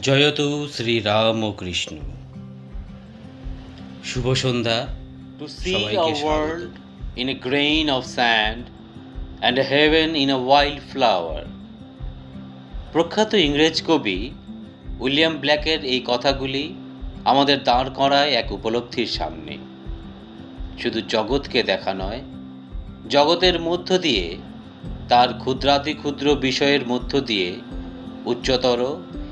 Jayatu Shriram O Krishna. Shubho Sandhya. To see সবাইকে a স্বাগত। world in a grain of sand and a heaven in a wild flower. প্রখ্যাত ইংরেজ কবি William ব্ল্যাকের এই কথাগুলি আমাদের দাঁড় করায় এক উপলব্ধির সামনে। শুধু জগৎকে দেখা নয়, জগতের মধ্য দিয়ে, তার ক্ষুদ্রাতি ক্ষুদ্র বিষয়ের মধ্য দিয়ে উচ্চতর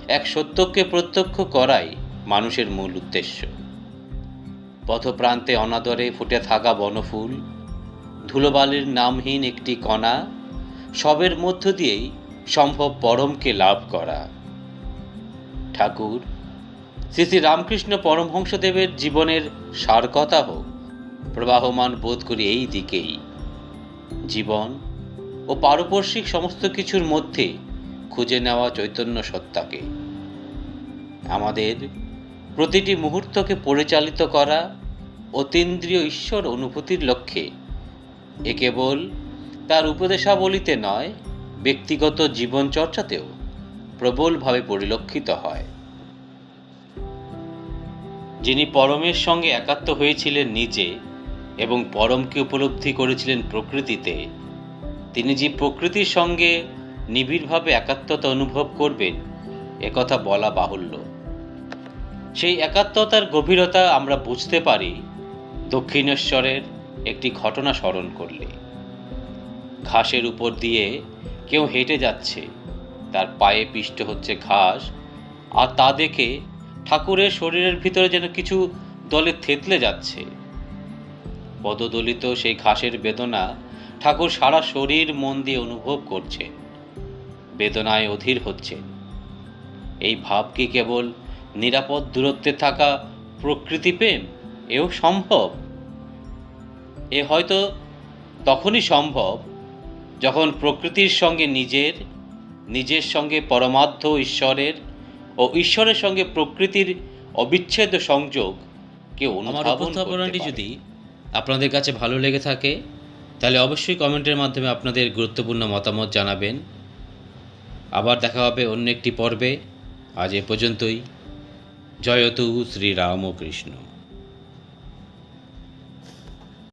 এক সত্যকে প্রত্যক্ষ করাই মানুষের মূল উদ্দেশ্য। পথপ্রান্তে অনাদরে ফুটে থাকা বনফুল, ধুলোবালির নামহীন একটি কণা, সবের মধ্য দিয়েই সম্ভব পরমকে লাভ করা। ঠাকুর শ্রী শ্রী রামকৃষ্ণ পরমহংসদেবের জীবনের সার কথা হোক, প্রবাহমান বোধ করি এই দিকেই। জীবন ও পারপার্শ্বিক সমস্ত কিছুর মধ্যে খুঁজে নেওয়া চৈতন্য সত্তাকে, আমাদের প্রতিটি মুহূর্তকে পরিচালিত করা অতীন্দ্রিয় ঈশ্বর অনুভূতির লক্ষ্যে এ কেবল তার উপদেশাবলিতে নয়, ব্যক্তিগত জীবন চর্চাতেও প্রবলভাবে পরিলক্ষিত হয়। যিনি পরমের সঙ্গে একাত্ম হয়েছিলেন নিজে এবং পরমকে উপলব্ধি করেছিলেন প্রকৃতিতে, তিনি যে প্রকৃতির সঙ্গে নিবিড়ভাবে একাত্মতা অনুভব করবেন একথা বলা বাহুল্য। সেই একাত্মতার গভীরতা আমরা বুঝতে পারি দক্ষিণেশ্বরের একটি ঘটনা স্মরণ করলে। ঘাসের উপর দিয়ে কেউ হেঁটে যাচ্ছে, তার পায়ে পিষ্ট হচ্ছে ঘাস, আর তা দেখে ঠাকুরের শরীরের ভিতরে যেন কিছু দলে থেতলে যাচ্ছে। পদদলিত সেই ঘাসের বেদনা ঠাকুর সারা শরীর মন দিয়ে অনুভব করছে, বেদনায় অধীর হচ্ছে। এই ভাব কি কেবল নিরাপদ দূরত্বে থাকা প্রকৃতি প্রেম? এও সম্ভব। এ হয়তো তখনই সম্ভব যখন প্রকৃতির সঙ্গে নিজের সঙ্গে পরমার্থ ঈশ্বরের ও ঈশ্বরের সঙ্গে প্রকৃতির অবিচ্ছেদ্য সংযোগ কেউ অনুধাবন করতে পারে। যদি আপনাদের কাছে ভালো লেগে থাকে তাহলে অবশ্যই কমেন্টের মাধ্যমে আপনাদের গুরুত্বপূর্ণ মতামত জানাবেন। আবার দেখা হবে অন্য একটি পর্বে। আজ এ পর্যন্তই। জয়তু শ্রীরাম ও কৃষ্ণ।